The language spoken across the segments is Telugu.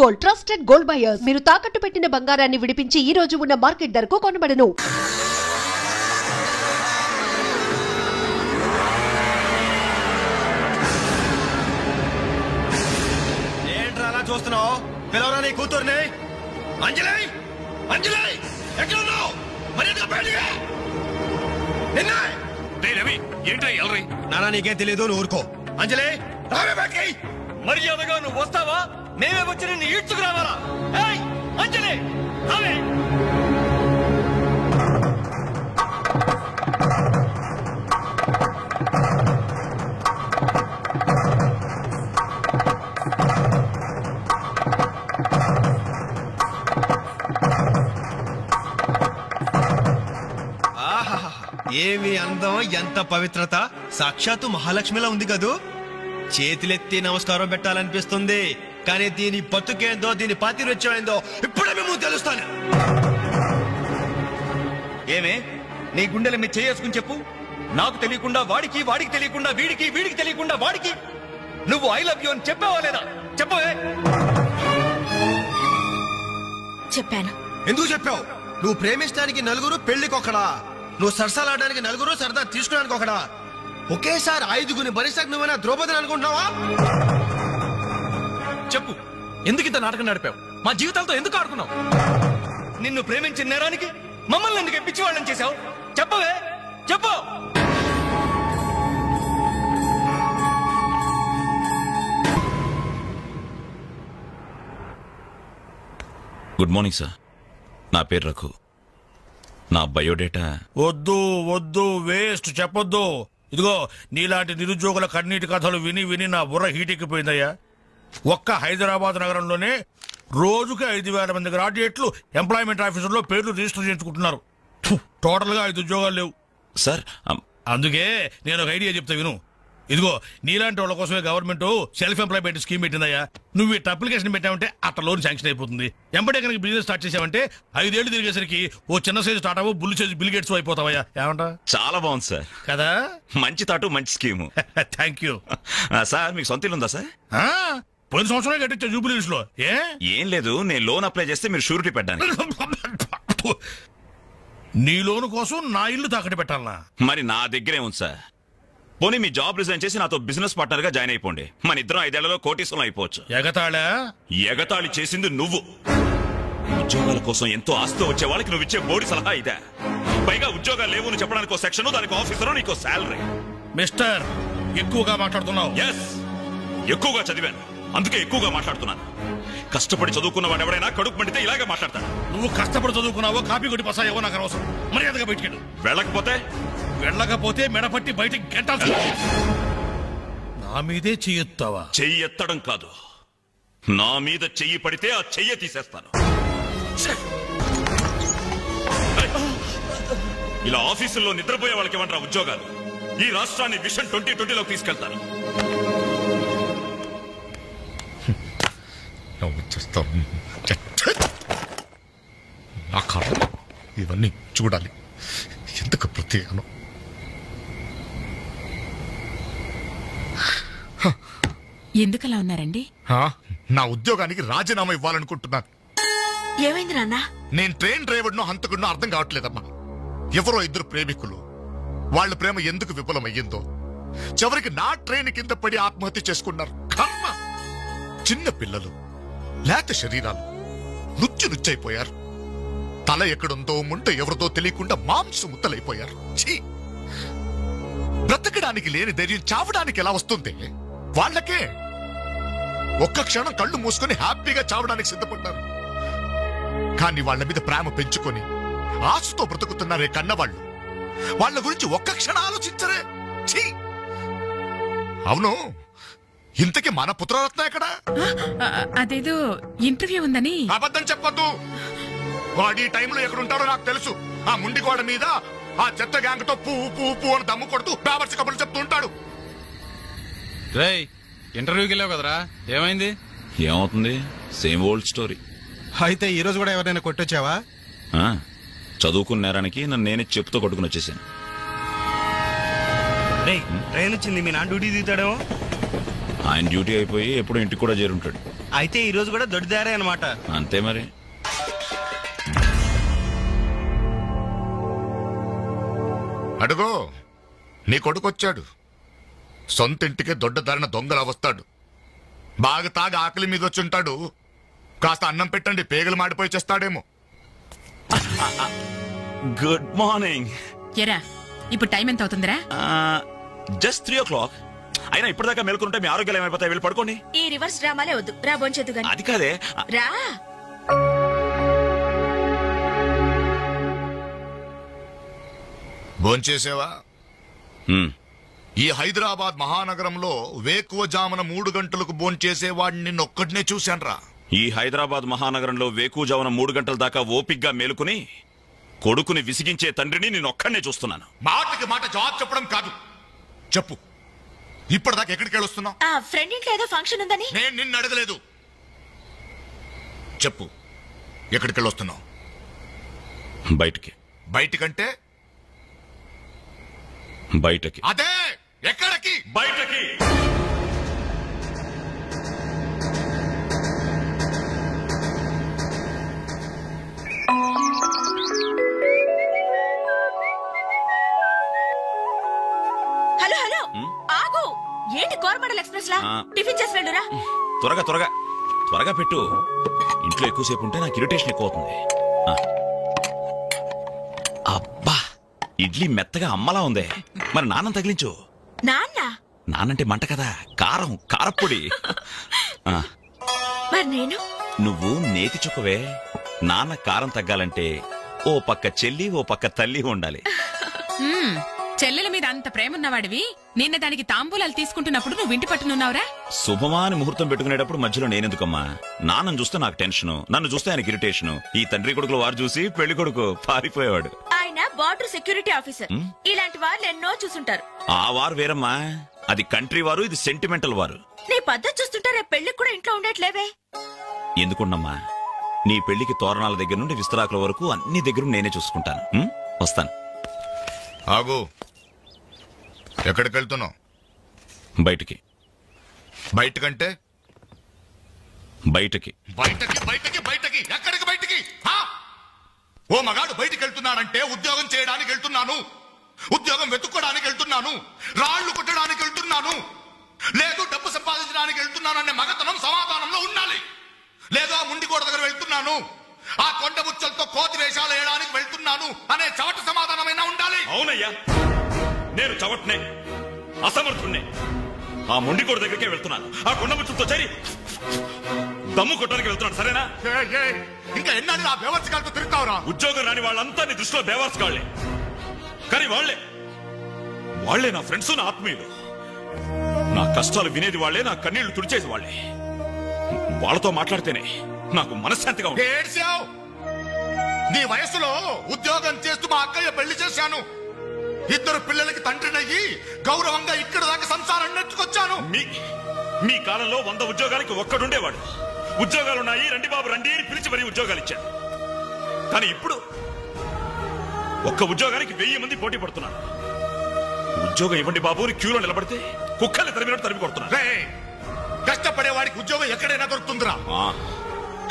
Gold trusted gold buyers. మీరు తాకట్టు పెట్టిన బంగారాన్ని విడిపించి ఈ రోజు ఉన్న మార్కెట్ ధరకు కొనబడను. ఏంట్రా అలా చూస్తున్నావు? పిలవరా నీ కూతుర్ని. అంజలి, అంజలి ఎక్కడున్నావు? మర్యాదగా బయటికి రవి. ఏంట్రా ఎల్రై? నానా నీకేం తెలియదు, నువ్వు ఊరుకో. అంజలి రావే బయటికి. మర్యాదగా నువ్వు వస్తావా? మేమే వచ్చి నిన్ను ఈడ్చుకురావాలా? అంజలి రావే. ఏమి అందం, ఎంత పవిత్రత! సాక్షాత్తు మహాలక్ష్మిలా ఉంది కదూ. చేతులెత్తి నమస్కారం పెట్టాలనిపిస్తుంది, కానీ దీని బతుకేందో, దీని పాతిరొచ్చేందో ఇప్పుడే మేము తెలుస్తాను. ఏమే నీ గుండెల మీద చేసుకుని చెప్పు. నాకు తెలియకుండా వాడికి, వాడికి తెలియకుండా వీడికి, వీడికి తెలియకుండా వాడికి నువ్వు ఐ లవ్ యూ అని చెప్పావా లేదా? చెప్పవే. చెప్పాను. ఎందుకు చెప్పావు? నువ్వు ప్రేమించడానికి నలుగురు, పెళ్లికొకడా. నువ్వు సరసాలాడడానికి నలుగురు, సరదా తీసుకోవడానికి ఒకడా. ఒకేసారి 5గురిని భరిస్తాకు నువ్వేనా ద్రౌపదిని అనుకుంటున్నావా? చెప్పు, ఎందుకు ఇంత నాటకం నడిపావు? మా జీవితాలతో ఎందుకు ఆడుకున్నావు? నిన్ను ప్రేమించిన నేరానికి మమ్మల్ని ఎందుకు పిచ్చి వాళ్ళని చేశావు? చెప్పవే, చెప్పు. Good morning sir. నా పేరు రఘు. నా బయోడేటా వద్దు వద్దు, వేస్ట్, చెప్పొద్దు. ఇదిగో నీలాంటి నిరుద్యోగుల కన్నీటి కథలు విని విని నా బుర్ర హీటెక్కిపోయిందయ్యా. ఒక్క హైదరాబాద్ నగరంలోనే రోజుకి 5,000 మంది గ్రాడ్యుయేట్లు ఎంప్లాయ్మెంట్ ఆఫీసుల్లో పేర్లు రిజిస్టర్ చేసుకుంటున్నారు. టోటల్ గా 5 ఉద్యోగాలు లేవు సార్. అందుకే నేను ఒక ఐడియా చెప్తా విను. ఇదిగో నీలాంటి వాళ్ళ కోసమే గవర్నమెంట్ సెల్ఫ్ ఎంప్లాయ్మెంట్ స్కీమ్ పెట్టిందయ్యా. నువ్వు ఇట్లా అప్లికేషన్ పెట్టావంటే అట్లా లోన్ శాంక్షన్ అయిపోతుంది. ఎంబడే కనుక బిజినెస్ స్టార్ట్ చేసావంటే 5 ఏళ్లు తిరిగేసరికి ఓ చిన్న సైజు స్టార్ట్ అవ్వు, బుల్లు సైజు బిల్ గేట్స్ అయిపోతావయ్యా. ఏమంటా? చాలా బాగుంది సార్. కదా, మంచి తాటు, మంచి స్కీము. Thank you sir. మీకు సొంత ఇల్లు ఉందా సార్? పోయిన సంవత్సరం కట్టించా జూబిలీస్ లో. ఏం లేదు, నేను లోన్ అప్లై చేస్తే మీరు షూరిటీ పెట్టాను. నీ లోను కోసం నా ఇల్లు తాకట్టు పెట్టాలనా? మరి నా దగ్గరే ఉంది సార్. పోనీ మీ జాబ్ రిజైన్ చేసి నాతో బిజినెస్ పార్ట్నర్ గా జాయిన్ అయిపోండి. మన ఇద్దరం 5 ఏళ్లలో కోటీశ్వరం అయిపోవచ్చు. ఎగతాళా? ఎగతాళి చేసింది నువ్వు. ఉద్యోగాల కోసం ఎంతో ఆస్తి వచ్చే వాళ్ళకి నువ్వు ఇచ్చే బోడి సలహా ఇదే. పైగా ఉద్యోగాలు లేవు అని చెప్పడానికి ఒక సెక్షన్, దానికి ఆఫీసర్, నీకో శాలరీ. మిస్టర్, ఎక్కువగా మాట్లాడుతున్నావు. ఎస్, ఎక్కువగా చదివాను, అందుకే ఎక్కువగా మాట్లాడుతున్నాను. కష్టపడి చదువుకున్న వాడు ఎవరైనా కడుపు మండితే ఇలాగే మాట్లాడతాడు. నువ్వు కష్టపడి చదువుకున్నావో, కాపీ కొట్టి పసాయో నాకు అనవసరం. మర్యాదగా బయటికెళ్ళు. వెళ్ళకపోతే మెడపట్టి బయటికి గెట్టాల్సి. నా మీదే చెయ్యెత్తావా? చెయ్యి ఎత్తడం కాదు, నా మీద చెయ్యి పడితే ఆ చెయ్యి తీసేస్తాను. ఇలా ఆఫీసుల్లో నిద్రపోయే వాళ్ళకి ఏమంటారా ఉద్యోగాలు? ఈ రాష్ట్రాన్ని విషన్ 2020లోకి తీసుకెళ్తాను. నా కాదు, ఇవన్నీ చూడాలి. ఎందుకు ప్రత్యేకను? ఎందుకలా ఉన్నారండి? నా ఉద్యోగానికి రాజీనామా ఇవ్వాలనుకుంటున్నాను. ఏమైంది నాన్న? నేను ట్రైన్ డ్రైవర్నో హంతకుడినో అర్థం కావట్లేదమ్మా. ఎవరో 2 ప్రేమికులు, వాళ్ళ ప్రేమ ఎందుకు విఫలమయ్యిందో చివరికి నా ట్రైన్ కింద పడి ఆత్మహత్య చేసుకున్నారు. కర్మ! చిన్న పిల్లలు, లేత శరీరాలు నుచ్చైపోయారు. తల ఎక్కడుందో ముంట ఎవరితో తెలియకుండా మాంసం ముత్తలైపోయారు. బ్రతకడానికి లేని ధైర్యం చావడానికి ఎలా వస్తుంది? వాళ్ళకే ఒక్క క్షణం కళ్ళు మూసుకొని హ్యాపీగా చావడానికి సిద్ధపడ్డారు. కానీ వాళ్ళ మీద ప్రేమ పెంచుకొని ఆశతో బ్రతుకుతున్నారే కన్నవాళ్ళు, వాళ్ళ గురించి ఒక్క క్షణం ఆలోచించరే. అవును, ఇంతకీ మన పుత్రరత్న ఎక్కడ? అదేదో ఇంటర్వ్యూ ఉందని. అబద్ధం చెప్పద్దు. వాడు ఈ టైంలో ఎక్కడుంటారో నాకు తెలుసు. ఆ ముండి గోడ మీద ఆ చెత్త గ్యాంగ్ తో పువ్వు అని దమ్ము కొడుతూ బాబర్స్ కబుర్లు చెప్తూ ఉంటాడు. ఇంటర్వ్యూకి వెళ్ళావు కదరా, ఏమైంది? ఏమవుతుంది, సేమ్ ఓల్డ్ స్టోరీ. అయితే ఈ రోజు కూడా ఎవరైనా కొట్టొచ్చావా? చదువుకున్న నేరానికి నన్ను నేనే చెప్పుతో కొట్టుకుని వచ్చేసాను. ట్రైన్ వచ్చింది, మీ నాన్న డ్యూటీ దిగుతాడేమో. ఆయన డ్యూటీ అయిపోయి ఎప్పుడు ఇంటికి కూడా చేరుంటాడు. అయితే ఈ రోజు కూడా దొడ్డిదారే అనమాట. అంతే మరి. అడుగో నీ కొడుకొచ్చాడు. సొంత ఇంటికి దొడ్డదారిన దొంగలా వస్తాడు. బాగా తాగి ఆకలి మీద వచ్చుంటాడు. కాస్త అన్నం పెట్టండి, పేగలు మాడిపోయి చేస్తాడేమో. Good morning. ఎరా ఇప్పుడు టైం ఎంత అవుతుందిరా? Just 3 o'clock. అయినా ఇప్పటిదాకా మేల్కొంటే మీ ఆరోగ్యాలు ఏమైపోతాయి? వెళ్ళి పడుకోండి. ఈ రివర్స్ డ్రామాలే వద్దు, రా బొంచేదు గాని. అది కాదే. రా. భోంచేసేవా? ఈ హైదరాబాద్ మహానగరంలో వేకువజామున 3 గంటలకు భోంచేసేవాడిని నిన్నొక్కడినే చూశాన్రా. ఈ హైదరాబాద్ మహానగరంలో వేకువజామున 3 గంటల దాకా ఓపిగ్గా మేలుకుని కొడుకుని విసిగించే తండ్రిని నేనొక్కడనే చూస్తున్నాను. మాటకి మాట జవాబు చెప్పడం కాదు. చెప్పు, ఇప్పటిదాకా ఎక్కడికి వెళ్ళొస్తున్నావు? ఫ్రెండ్ ఇంట్లో ఏదో ఫంక్షన్ ఉందని. నేను నిన్ను అడగలేదు. చెప్పు, ఎక్కడికి వెళ్ళొస్తున్నావు? బయటికి. బయటికంటే? బయటకి. అదే, ఎక్కడికి? బయటకి. హలో హలో, ఆగు. ఏంటి కోరమండల్ ఎక్స్ప్రెస్ లా? టిఫిన్ చేసి వెళ్ళురా. త్వరగా త్వరగా త్వరగా పెట్టు. ఇంట్లో ఎక్కువసేపు ఉంటే నాకు ఇరిటేషన్ ఎక్కువ అవుతుంది. అబ్బా, ఇడ్లీ మెత్తగా అమ్మలా ఉంది. మరి నాన్నం తగిలించు. నాన్నంటే మంట కదా, కారం, కారప్పొడి. మరి నేను? నువ్వు నేతి చుక్కవే. నాన్న కారం తగ్గాలంటే ఓ పక్క చెల్లి ఓ పక్క తల్లి ఉండాలి. చెల్లెల మీద అంత ప్రేమ ఉన్నవాడివి నిన్న దానికి తాంబూలాలు తీసుకుంటున్నప్పుడు నువ్వు ఇంటి పట్టునున్నావురా? శుభమాని ముహూర్తం పెట్టుకునేటప్పుడు మధ్యలో నేనెందుకమ్మా? నాన్నను చూస్తే నాకు టెన్షన్, నన్ను చూస్తే ఆయనకి ఇరిటేషన్. ఈ తండ్రి కొడుకులు వారు చూసి పెళ్లి కొడుకు పారిపోయేవాడు. ఆయన బార్డర్ సెక్యూరిటీ ఆఫీసర్. ఇలాంటి వాళ్ళు ఎన్నో చూసుంటారు. ఆ వారు వేరమ్మా, అది కంట్రీ వారు, ఇది సెంటిమెంటల్ వారు. నీ పద్ధతి చూస్తుంటే రేపు పెళ్లికి కూడా ఇంట్లో ఉండట్లేవే. ఎందుకున్నమ్మా? నీ పెళ్లికి తోరణాల దగ్గర నుండి విస్తరాకుల వరకు అన్ని దగ్గర నేనే చూసుకుంటాను. వస్తాను. ఆగు, ఎక్కడికి వెళ్తున్నావు? బయటికి. బయటకంటే? బయటకి. బయటకి బయటకి బయటకి ఎక్కడికి బయటికి? ఓ మగాడు బయటికి వెళ్తున్నాడంటే ఉద్యోగం చేయడానికి వెళ్తున్నాను, ఉద్యోగం వెతుక్కోడానికి వెళ్తున్నాను, రాళ్లు కొట్టడానికి వెళ్తున్నాను, లేదు డబ్బు సంపాదించడానికి వెళ్తున్నాను అనే మగతనం సమాధానంలో ఉండాలి. లేదు ఆ ముండిగోడ దగ్గర వెళ్తున్నాను, ఆ కొండ ముచ్చలతో కోతి వేషాలు వేయడానికి వెళ్తున్నాను అనే చవట సమాధానమైనా ఉండాలి. అవునయ్యా, నేను చవట్నే, అసమర్థుణ్ణే. ఆ ముండిగోడ దగ్గరికే వెళ్తున్నాను, ఆ కొండ ముచ్చలతో చేరి దమ్ము కొట్టడానికి వెళ్తున్నాను. సరేనా? ఇంకా ఎన్నాళ్ళు ఆ బేవర్స్గాళ్ళతో తిరుగుతావురా? ఉద్యోగం రాని వాళ్ళంతా నీ దృష్టిలో బేవర్స్గాళ్లే. కానీ వాళ్లే నా ఫ్రెండ్స్, నా ఆత్మీయులు. నా కష్టాలు వినేది వాళ్లే, నా కన్నీళ్లు తుడిచేది వాళ్లే. వాళ్ళతో మాట్లాడితేనే నాకు మనశ్శాంతిగా ఉంది. ఏడ్చావు. నీ వయసులో ఉద్యోగం చేస్తూ మా అక్కయ్య పెళ్లి చేశాను. 2 పిల్లలకి తండ్రినయ్యి గౌరవంగా ఇక్కడ దాకా సంసారం నెట్టుకొచ్చాను. మీ కాలంలో 100 ఉద్యోగాలకి ఒక్కడుండేవాడు. ఉద్యోగాలున్నాయి, రండి బాబు రండి అని పిలిచి మరీ ఉద్యోగాలు ఇచ్చాడు. కానీ ఇప్పుడు ఒక్క ఉద్యోగానికి 1000 మంది పోటీ పడుతున్నారు. ఉద్యోగం ఇవ్వండి బాబు అని క్యూలో నిలబడితే కుక్కల్ని తరిమినట్టు తరిమి కొడుతున్నారు. కష్టపడేవాడికి ఉద్యోగం ఎక్కడైనా దొరుకుతుందిరా.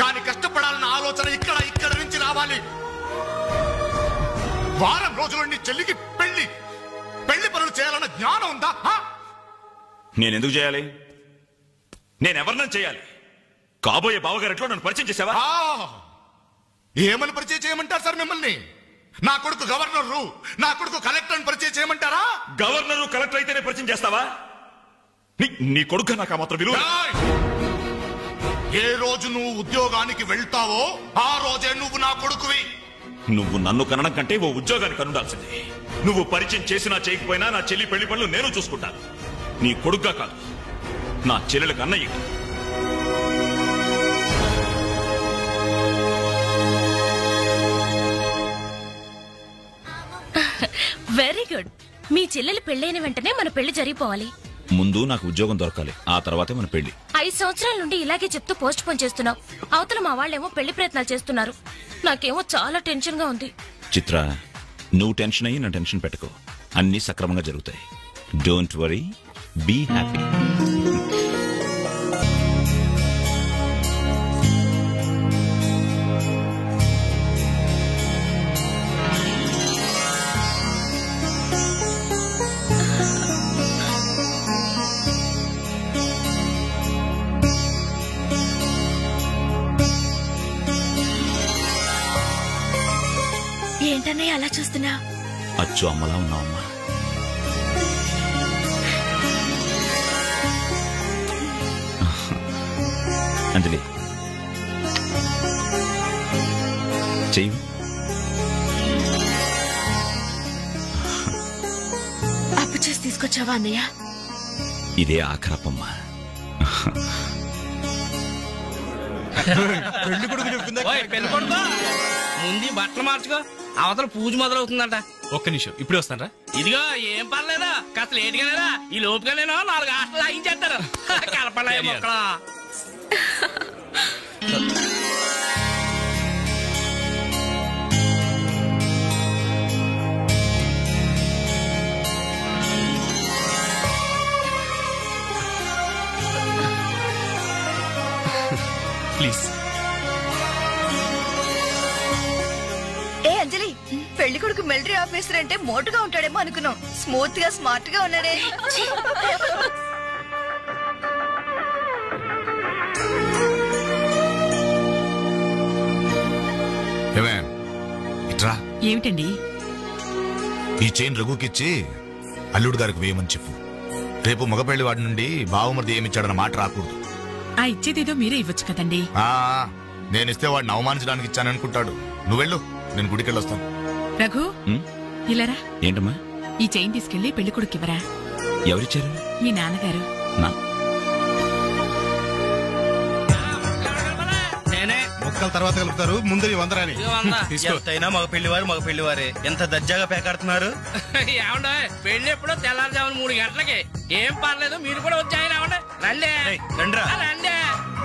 కానీ కష్టపడాలన్న ఆలోచన ఇక్కడ నుంచి రావాలి. వారం రోజులు నీ చెల్లికి పెళ్లి పనులు చేయాలన్న జ్ఞానం ఉందా? నేనెందుకు చేయాలి? నేనెవరినైనా చేయాలి. కాబోయే బావగారిట్లో నన్ను పరిచయం చేసావా? ఏమని పరిచయం చేయమంటారు సార్ మిమ్మల్ని? నా కొడుకు గవర్నరు, నా కొడుకు కలెక్టర్ పరిచయం చేయమంటారా? గవర్నరు కలెక్టర్ అయితేనే పరిచయం చేస్తావా? నీ కొడుకు నాకు ఆ మాత్రం విలువ. ఏ రోజు నువ్వు ఉద్యోగానికి వెళ్తావో ఆ రోజే నువ్వు నా కొడుకువి. నువ్వు నన్ను కనడం కంటే ఓ ఉద్యోగానికి కనుండాల్సిందే. నువ్వు పరిచయం చేసినా చేయకపోయినా నా చెల్లి పెళ్లి పనులు నేను చూసుకుంటాను. నీ కొడుగ్గా కాదు, నా చెల్లెలకు అన్నయ్య. Very good. మీ చెల్లెలు పెళ్ళైన వెంటనే మన పెళ్లి జరిగిపోవాలి. ముందు నాకు ఉద్యోగం దొరకాలి, ఆ తర్వాతే మన పెళ్లి. 5 సంవత్సరాల నుండి ఇలాగే చెప్తూ పోస్ట్ పోన్ చేస్తున్నావు. అవతల మా వాళ్ళేమో పెళ్లి ప్రయత్నాలు చేస్తున్నారు. నాకేమో చాలా టెన్షన్ గా ఉంది. చిత్ర, నువ్వు టెన్షన్ అయ్యి నా టెన్షన్ పెట్టుకో. అన్ని సక్రమంగా జరుగుతాయి. Don't worry, be happy. ఏంటన్నయ్య అలా చూస్తున్నా? అచ్చు అమ్మలా ఉన్నావమ్మా. అంజలి చెయ్యి. అప్పు చేసి తీసుకొచ్చావా అన్నయ్య? ఇదే ఆఖరపమ్మా. పెళ్లి కొడుకు చెప్తుందా? పెళ్లి కొడుకో ముందు బట్టలు మార్చుకో, అవతల పూజ మొదలవుతుందంట. ఒక్క నిమిషం, ఇప్పుడే వస్తానరా. ఇదిగో ఏం పర్లేదా, కాస్త లేటుగానేరా. ఈ లోపుగానేనో 4 హాస్టల్ లాగించేస్తారు. కలపలే మొక్కలా. ప్లీజ్. ఏ అంజలి, పెళ్లి కొడుకు మిలిటరీ ఆఫీసర్ అంటే మోటుగా ఉంటాడేమో అనుకున్నాం. స్మూత్ గా స్మార్ట్ గా ఉన్నాడే. ఇట్రా, ఏమిటండి? ఈ చైన్ రఘుకిచ్చి అల్లుడు గారికి వేయమని చెప్పు. రేపు మగపెళ్లి వాడి నుండి బావమరిది ఏమిచ్చాడన్న మాట రాకూడదు. ఆ ఇచ్చేదేదో మీరే ఇవ్వచ్చు కదండి. నేనిస్తే వాడిని అవమానించడానికి ఇచ్చాననుకుంటాడు. నువ్వెళ్ళు, నేను గుడికెళ్ళి వస్తాను. రఘు ఇలారా. ఏంటమ్మా? ఈ చైన్ తీసుకెళ్లి పెళ్లి కొడుకివ్వరా. ఎవరిచ్చారు? మీ నాన్నగారు. మొక్కల తర్వాత కలుపుతారు, ముందు వందరాని తీసుకో. ఎంతైనా మగ పెళ్లివారే ఎంత దర్జాగా పేకాడుతున్నారు. ఏమండే, పెళ్లి ఎప్పుడో తెల్లారుజామున 3 గంటలకి. ఏం పర్లేదు, మీరు కూడా వచ్చాయి. రావండి, రండి రండి.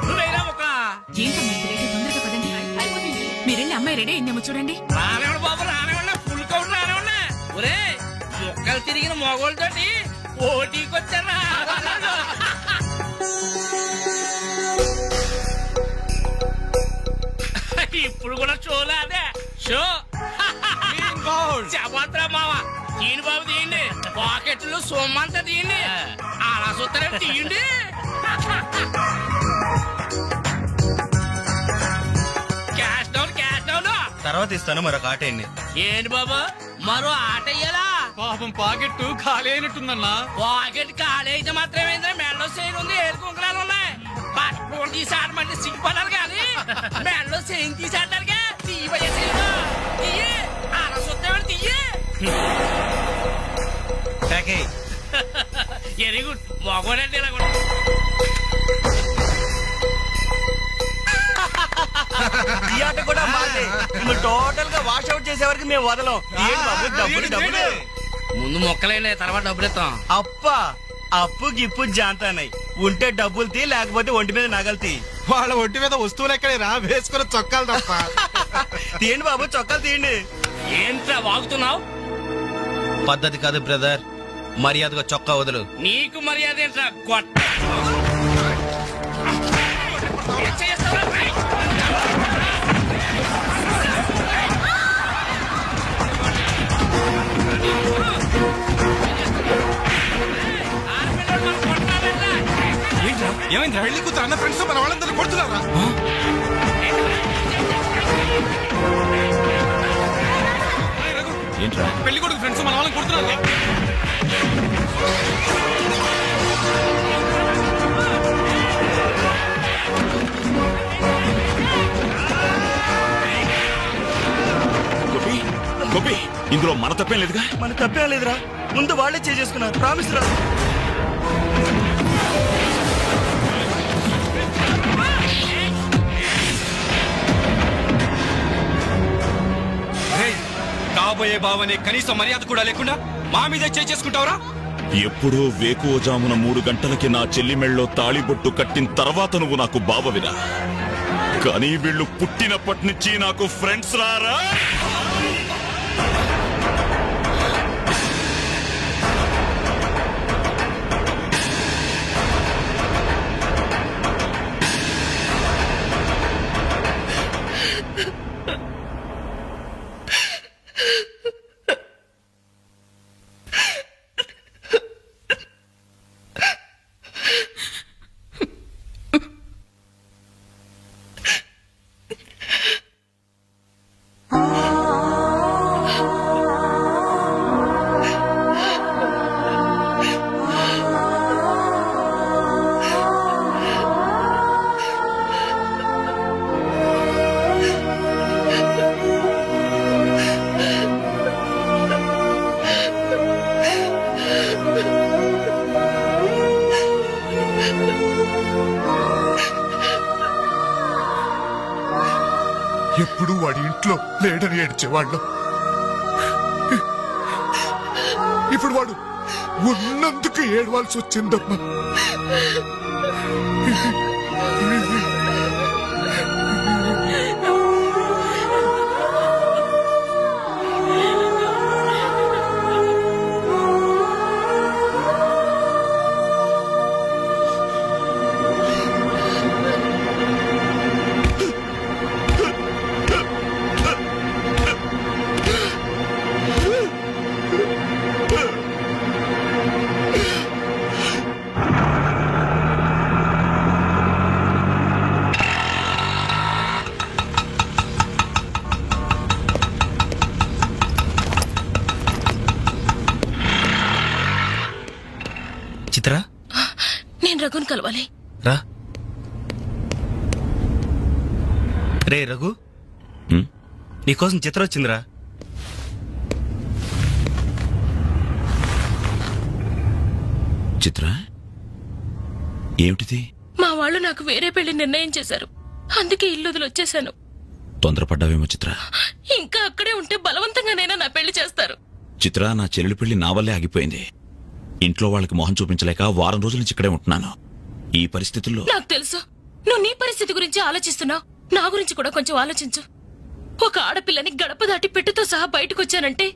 నువ్వేనా ఒక మీరెళ్ళి అమ్మాయి రెడీ అయిందేమో చూడండి. రానివ్వండి బాబు, రానివ్వండి. ఫుల్ కౌంట్ రానివ్వండి. ఒరే, మొక్కలు తిరిగిన మొగోళ్ళతోటి పోటీకి వచ్చారా? ఇప్పుడు కూడా షోలా? అదే షో. చెప్పత్రా మావా, తీయండి బాబు, తీయండి. పాకెట్లు సొమ్మంతా తీయండి. అలా చూస్తారంటే తీయండి. క్యాష్ డౌన్ తర్వాత ఇస్తాను. మరొక ఆట వేయండి. ఏంటి బాబు, మరో ఆట వేయాలా? పాపం పాకెట్ ఖాళీ అయినట్టుందన్నా. పాకెట్ ఖాళీ అయితే మాత్రమేంద్ర, మెడలో చైన్ ఉంది, ఏడు కుంకులాలు ఉన్నాయి. పట్టుకోని తీసి ఆడమంటే సిగ్గుపడాలి కానీ మెడలో చైన్ తీసి ఆడటానికే తీయ అలా చూస్తామని తీయ. Very good. మగోడంటే ఇలా కూడా ఈ ఆట కూడా బాగుంది. టోటల్ గా వాష్ అవుట్ చేసే వరకు మేము వదలం. ముందు మొక్కలేండి, తర్వాత డబ్బులు ఇస్తాం. అప్పు గిప్పు జాంతానాయి. ఉంటే డబ్బులు తీ, లేకపోతే ఒంటి మీద నగలు తీ. వాళ్ళ ఒంటి మీద వస్తువులు ఎక్కడే రా, వేసుకున్న చొక్కాలు తప్ప. తీయండి బాబు, చొక్కాలు తీయండి. ఏంట్రా వాగుతున్నావు? పద్ధతి కాదు బ్రదర్, మర్యాదగా చొక్కా వదులు. నీకు మర్యాద ఏంట్రా గొట్ట? ఏమైంది? పెళ్లి కూతురు అన్న ఫ్రెండ్స్ మన వాళ్ళందరూ కొడుతున్నారా? ఏంట్రా? పెళ్లి కొడుకు ఫ్రెండ్స్ మన వాళ్ళని కొడుతున్నారు. గోపి, ఇందులో మన తప్పేం లేదుగా? మన తప్పేం లేదురా, ముందు వాళ్ళే చేసుకున్నారు. ప్రామిస్ రా. కాబోయే బావనే కనీసం మర్యాద కూడా లేకుండా మా మీద చేసుకుంటావురా? ఎప్పుడో వేకువజామున 3 గంటలకి నా చెల్లి మెళ్ళలో తాళిబొట్టు కట్టిన తర్వాత నువ్వు నాకు బావవిరా. కానీ వీళ్ళు పుట్టినప్పటి నుంచి నాకు ఫ్రెండ్స్ రారా. ఆ ఎప్పుడూ వాడి ఇంట్లో లేడని ఏడ్చేవాళ్ళం. ఇప్పుడు వాడు ఉన్నందుకు ఏడవాల్సి వచ్చిందమ్మా. చిత్ర, నేను రఘుని కలవాలి. రా. రే రఘు, నీకోసం చిత్ర వచ్చిందిరా. చిత్ర, ఏమిటిది? మా వాళ్ళు నాకు వేరే పెళ్లి నిర్ణయం చేశారు. అందుకే ఇల్లు వదిలి వచ్చేసాను. తొందరపడ్డావేమో చిత్ర. ఇంకా అక్కడే ఉంటే బలవంతంగానైనా నా పెళ్లి చేస్తారు. చిత్ర, నా చెల్లెలి పెళ్లి నా వల్లే ఆగిపోయింది. ఇంట్లో వాళ్ళకి మొహం చూపించలేక వారం రోజుల నుంచి ఇక్కడే ఉంటున్నాను. ఈ పరిస్థితుల్లో నాకు తెలుసు నువ్వు నీ పరిస్థితి గురించి ఆలోచిస్తున్నావు. నా గురించి కూడా కొంచెం ఆలోచించు. ఒక ఆడపిల్లని గడప దాటి పెట్టుతో సహా బయటకు వచ్చానంటే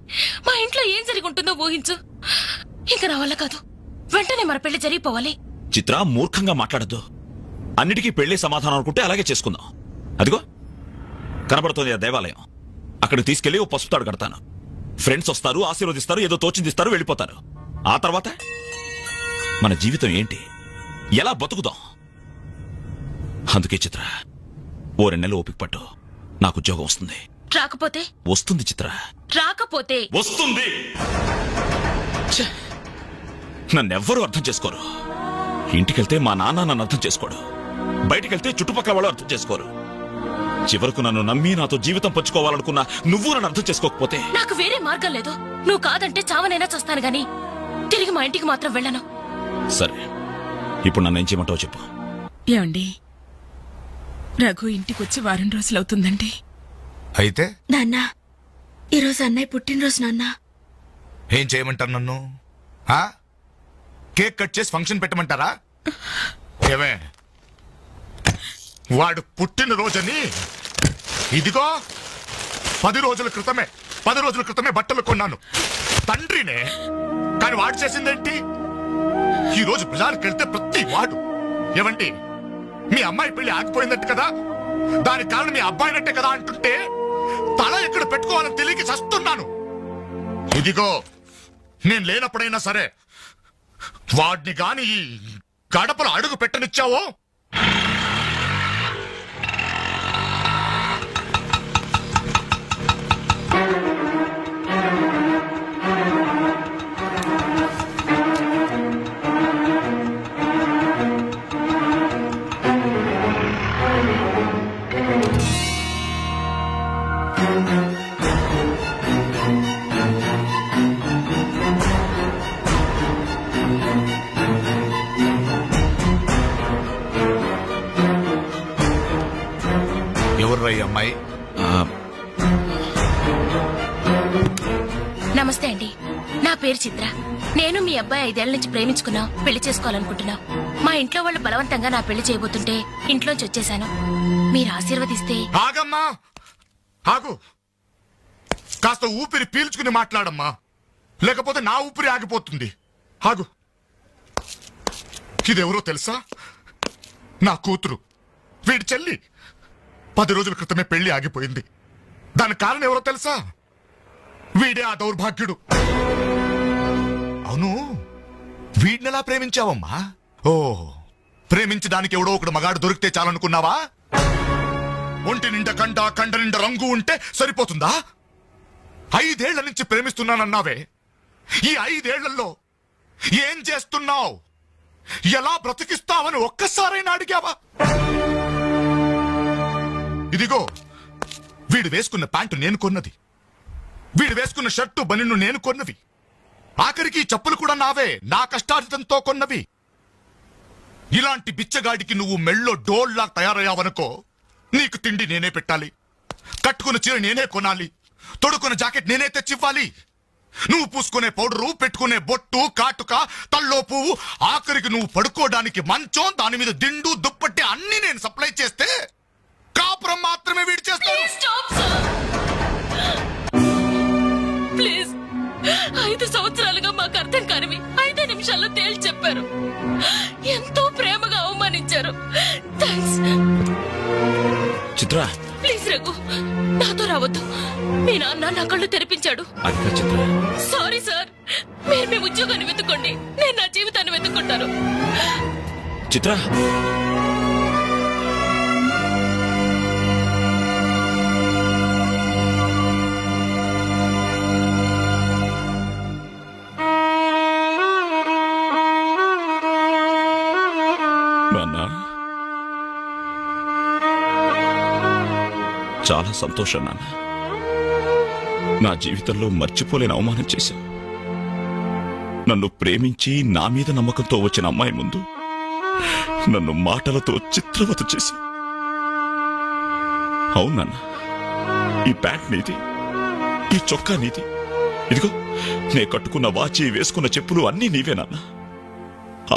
మా ఇంట్లో ఏం జరిగి ఉంటుందో ఊహించు. ఇంకా నా వల్ల కాదు. వెంటనే మన పెళ్లి జరిగిపోవాలి. చిత్ర, మూర్ఖంగా మాట్లాడద్దు. అన్నిటికీ పెళ్లి సమాధానం అనుకుంటే అలాగే చేసుకుందాం. అదిగో కనబడుతోంది ఆ దేవాలయం. అక్కడికి తీసుకెళ్లి ఓ పసుపు తాడు కడతాను. ఫ్రెండ్స్ వస్తారు, ఆశీర్వదిస్తారు, ఏదో తోచిందిస్తారు, వెళ్ళిపోతారు. ఆ తర్వాత మన జీవితం ఏంటి, ఎలా బతుకుదాం? అందుకే చిత్ర, ఓ 2 నెలలు ఓపిక పట్టు. నాకు ఉద్యోగం వస్తుంది. రాకపోతే? వస్తుంది చిత్ర. రాకపోతే? వస్తుంది. నన్నెవ్వరూ అర్థం చేసుకోరు. ఇంటికెళ్తే మా నాన్న నన్ను అర్థం చేసుకోడు. బయటికెళ్తే చుట్టుపక్కల వాళ్ళు అర్థం చేసుకోరు. చివరకు నన్ను నమ్మి నాతో జీవితం పంచుకోవాలనుకున్నా నువ్వు నన్ను అర్థం చేసుకోకపోతే? నాకు వేరే మార్గం లేదు. నువ్వు కాదంటే చావనైనా చేస్తాను గాని తిరిగి మా ఇంటికి మాత్రం వెళ్ళను. సరే, ఇప్పుడు నన్ను ఏం చేయమంటావో చెప్పు. ఏమండి, రఘు ఇంటికొచ్చి వారం రోజులవుతుందండి. అయితే నాన్న, ఈరోజు అన్నయ్య పుట్టినరోజు నాన్న. ఏం చేయమంటారు నన్ను? కేక్ కట్ చేసి ఫంక్షన్ పెట్టమంటారా? ఏమే, వాడు పుట్టినరోజని ఇదిగో 10 రోజుల క్రితమే బట్టలు కొన్నాను. తండ్రినే, కానీ వాడు చేసిందేంటి? ఈ రోజు బజార్కి వెళ్తే ప్రతి వాడు ఏమండి మీ అమ్మాయి పెళ్లి ఆగిపోయిందట్టు కదా, దానికి కారణం మీ అబ్బాయినట్టే కదా అంటుంటే తల ఎక్కడ పెట్టుకోవాలని తెలియక చస్తున్నాను. ఇదిగో నేను లేనప్పుడైనా సరే వాడిని గాని ఈ గడపలో అడుగు పెట్టనిచ్చావో ఎవర్రయ్య అమ్మాయి? నమస్తే అండి, నా పేరు చిత్ర. నేను మీ అబ్బాయి 5 ఏళ్ల నుంచి ప్రేమించుకున్నా, పెళ్లి చేసుకోవాలనుకుంటున్నా. మా ఇంట్లో వాళ్ళు బలవంతంగా నా పెళ్లి చేయబోతుంటే ఇంట్లోంచి వచ్చేసాను. మీరు ఆశీర్వదిస్తే. ఆగమ్మా, ఆగు. కాస్త ఊపిరి పీల్చుకుని మాట్లాడమ్మా, లేకపోతే నా ఊపిరి ఆగిపోతుంది. ఆగు. ఇదెవరో తెలుసా? నా కూతురు, వీడి చెల్లి. 10 రోజుల క్రితమే పెళ్లి ఆగిపోయింది. దానికి కారణం ఎవరో తెలుసా? వీడే ఆ దౌర్భాగ్యుడు. అవును, వీడినెలా ప్రేమించావమ్మా? ఓ, ప్రేమించడానికి ఎవడో ఒకడు మగాడు దొరికితే చాలనుకున్నావా? ఒంటి నిండా కండ నిండా రంగు ఉంటే సరిపోతుందా? 5 ఏళ్ల నుంచి ప్రేమిస్తున్నానన్నావే, ఈ 5 ఏళ్లలో ఏం చేస్తున్నావు? ఎలా బ్రతికిస్తావని ఒక్కసారైనా అడిగావా? ఇదిగో, వీడు వేసుకున్న ప్యాంటు నేను కొన్నది, వీడు వేసుకున్న షర్టు బనిన్ను నేను కొన్నవి, ఆఖరికి చెప్పులు కూడా నావే, నా కష్టార్జితంతో కొన్నవి. ఇలాంటి బిచ్చగాడికి నువ్వు మెళ్ళో డోల్లా తయారయ్యావనుకో, నీకు తిండి నేనే పెట్టాలి, కట్టుకున్న చీర నేనే కొనాలి, తొడుక్కున్న జాకెట్ నేనే తెచ్చివ్వాలి. నువ్వు పూసుకునే పౌడరు, పెట్టుకునే బొట్టు, కాటుక, తల్లో పువ్వు, ఆఖరికి నువ్వు పడుకోవడానికి మంచం, దాని మీద దిండు, దుప్పట్టి అన్ని నేను సప్లై చేస్తే కాపురం మాత్రమే వీడి చేస్తాను. ప్లీజ్, 5 సంవత్సరాలుగా మాకు అర్థం కానివి 5 నిమిషాల్లో తేల్చి చెప్పారు. ఎంతో ప్రేమగా అవమానించారు. థాంక్స్. చిత్ర, ప్లీజ్ రఘు, నాతో రావద్దు. మీ నాన్న నా కళ్ళు తెరిపించాడు. చిత్ర, సారీ సార్. మీరు మీ ఉద్యోగాన్ని వెతుక్కోండి, నేను నా జీవితాన్ని వెతుక్కుంటాను. చిత్ర, చాలా సంతోషం నాన్న. నా జీవితంలో మర్చిపోలేని అవమానం చేశావు. నన్ను ప్రేమించి నా మీద నమ్మకంతో వచ్చిన అమ్మాయి ముందు నన్ను మాటలతో చిత్రవత చేశావు. అవునన్న, ఈ ప్యాంట్ నీది, ఈ చొక్కా నీది, ఇదిగో నే కట్టుకున్న వాచి, వేసుకున్న చెప్పులు అన్నీ నీవేనన్నా.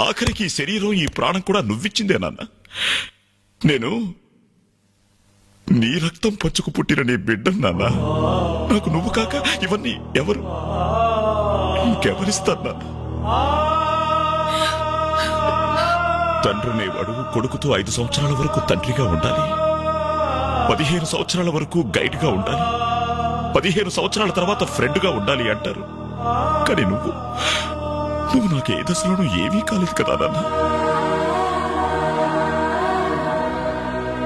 ఆఖరికి ఈ శరీరం, ఈ ప్రాణం కూడా నువ్విచ్చిందేనన్నా. నేను నీ రక్తం పంచుకు పుట్టిన నీ బిడ్డను నాన్న. నాకు నువ్వు కాక ఇవన్నీ ఎవరు, ఇంకెవరిస్తారు నాన్న? తండ్రినేవాడు కొడుకుతో 5 సంవత్సరాల వరకు తండ్రిగా ఉండాలి, 15 సంవత్సరాల వరకు గైడ్ గా ఉండాలి, 15 సంవత్సరాల తర్వాత ఫ్రెండ్ గా ఉండాలి అంటారు. కానీ నువ్వు నాకు ఏ దశలోనూ ఏమీ కాలేదు కదా నాన్న.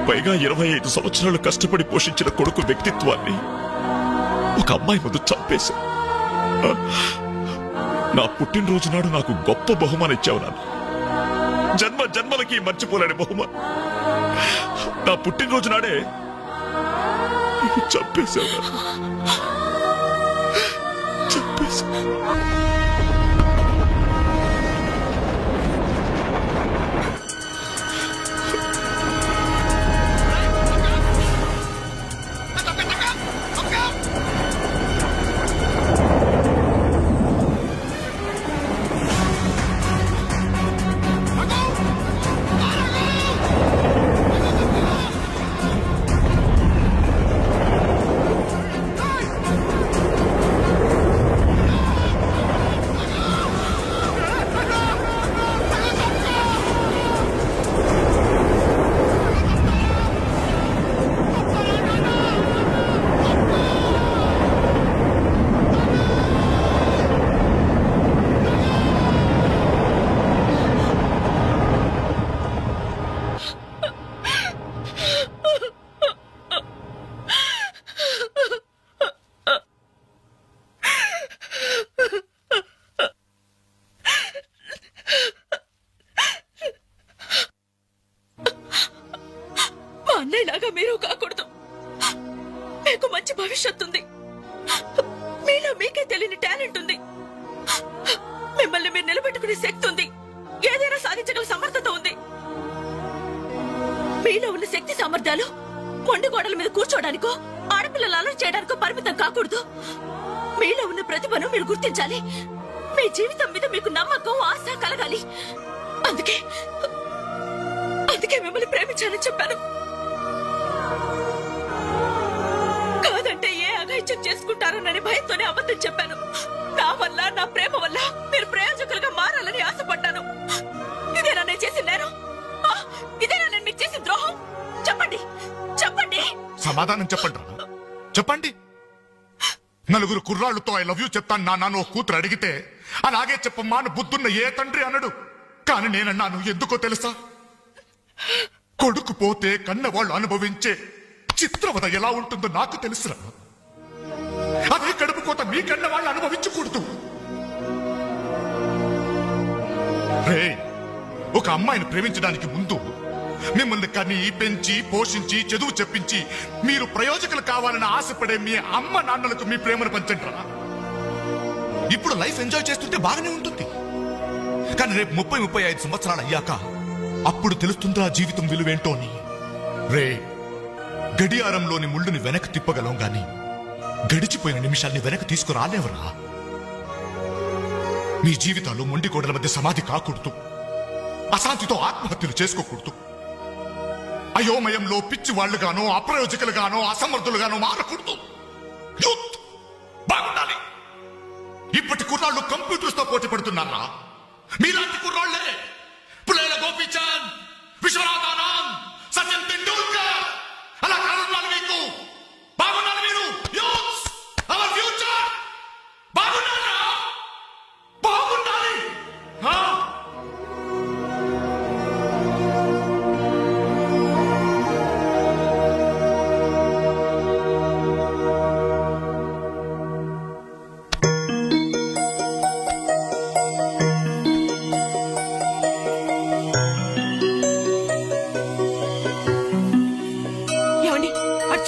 పైగా 25 సంవత్సరాలు కష్టపడి పోషించిన కొడుకు వ్యక్తిత్వాన్ని ఒక అమ్మాయి ముందు చంపేశా. నా పుట్టినరోజు నాడు నాకు గొప్ప బహుమానం ఇచ్చావు నాన్న. జన్మ జన్మలకి మర్చిపోలేని బహుమానం. నా పుట్టినరోజు నాడే చంపేశావు, చంపేశావు. అన్నయ్యలాగా మీరు కాకూడదు. మీకు మంచి భవిష్యత్తు ఉంది. మీలో మీకే తెలియని టాలెంట్ ఉంది. మిమ్మల్ని మీరు నిలబెట్టుకునే శక్తి ఉంది. ఏదైనా సాధించగల సమర్థత ఉంది. మీలో ఉన్న శక్తి సామర్థ్యాలు కొండ గోడల మీద కూర్చోడానికో, ఆడపిల్లలు అలర్ట్ చేయడానికో పరిమితం కాకూడదు. మీలో ఉన్న ప్రతిభను మీరు గుర్తించాలి. మీ జీవితం మీద మీకు నమ్మకం, ఆశ కలగాలి. అందుకే మిమ్మల్ని ప్రేమించాలని చెప్పాను. కాదంటే ఏ అఘాయిత్యం చేసుకుంటారోనని భయంతోనే అబద్ధం చెప్పాను. నా వల్ల, నా ప్రేమ వల్ల మీరు ప్రయోజకులుగా మారాలని ఆశపడ్డాను. ఇదేనా నేను చేసిన నేరం? ఇదేనా నేను మీకు చేసిన ద్రోహం? చెప్పండి, చెప్పండి. సమాధానం చెప్పండి, చెప్పండి. నలుగురు కుర్రాళ్లతో ఐ లవ్ యూ చెప్తాను నాన్న కూతురు అడిగితే అలాగే చెప్పమ్మా అని బుద్ధున్న ఏ తండ్రి అనడు. కానీ నేనన్నాను. ఎందుకో తెలుసా? కొడుకు పోతే కన్నవాళ్ళు అనుభవించే చిత్రవద ఎలా ఉంటుందో నాకు తెలుసురా. అదే కడుపు కోత మీ కన్న వాళ్ళు అనుభవించకూడదు. రే, ఒక అమ్మాయిని ప్రేమించడానికి ముందు మిమ్మల్ని కని, పెంచి, పోషించి, చదువు చెప్పించి మీరు ప్రయోజకులు కావాలని ఆశపడే మీ అమ్మ నాన్నలకు మీ ప్రేమను పంచండి రా. ఇప్పుడు లైఫ్ ఎంజాయ్ చేస్తుంటే బాగానే ఉంటుంది. కానీ రేపు 30-35 సంవత్సరాలు అయ్యాక అప్పుడు తెలుస్తుందా జీవితం విలువేంటో అని. రే, గడియారంలోని ముళ్ళుని వెనక్కి తిప్పగలం గాని గడిచిపోయిన నిమిషాల్ని వెనక్కి తీసుకురాలేవరా? మీ జీవితాల్లో మొండి గోడల మధ్య సమాధి కాకూడదు, అశాంతితో ఆత్మహత్యలు చేసుకోకూడదు. అయోమయంలో పిచ్చివాళ్లుగానో అప్రయోజకులుగానో అసమర్థులుగానో మారకూడదు. యూత్ బాగుండాలి. ఇప్పటి కుర్రాళ్ళు కంప్యూటర్స్ తో పోటీ పడుతున్నారా? మీలాంటి కుర్రాళ్లే పులేల గోపీచంద్, విశ్వనాథ్ ఆనంద్, సచిన్ తెండూల్కర్ అలా కానున్నారు. మీకు బాగున్నారు. మీరు యూత్ అవర్ ఫ్యూచర్. బాగున్నారా? బాగుండాలి.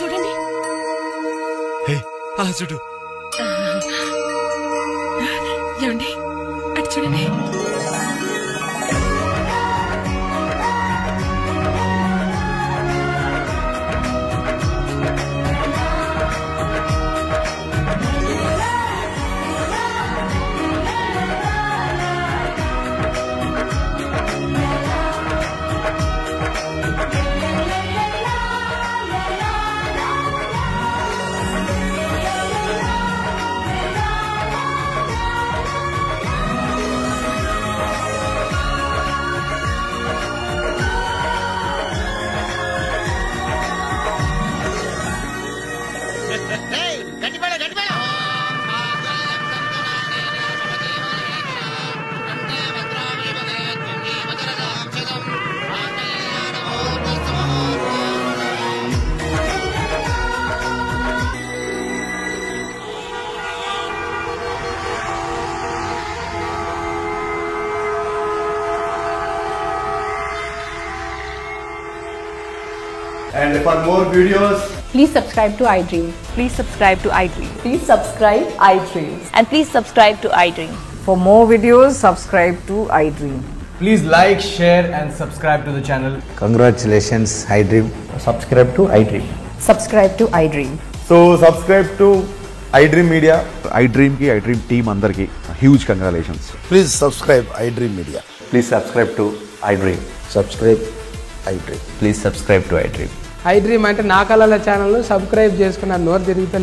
చూడండి, అలా చూడు. ఏమండి అటు చూడండి. And for more videos, please subscribe to iDream. Please subscribe to iDream. Please subscribe iDream. And please subscribe to iDream. For more videos, subscribe to iDream. please like, share and subscribe to the channel. Congratulations, iDream. Subscribe to iDream. Subscribe to iDream. So subscribe to iDream Media. iDream ki iDream team andarki huge congratulations. Please subscribe iDream Media. Please subscribe to iDream. Subscribe iDream. Please subscribe to iDream. iDream అంటే నా కళల ఛానల్ సబ్స్క్రైబ్ చేసుకున్న నోరు తిరుగుతలే.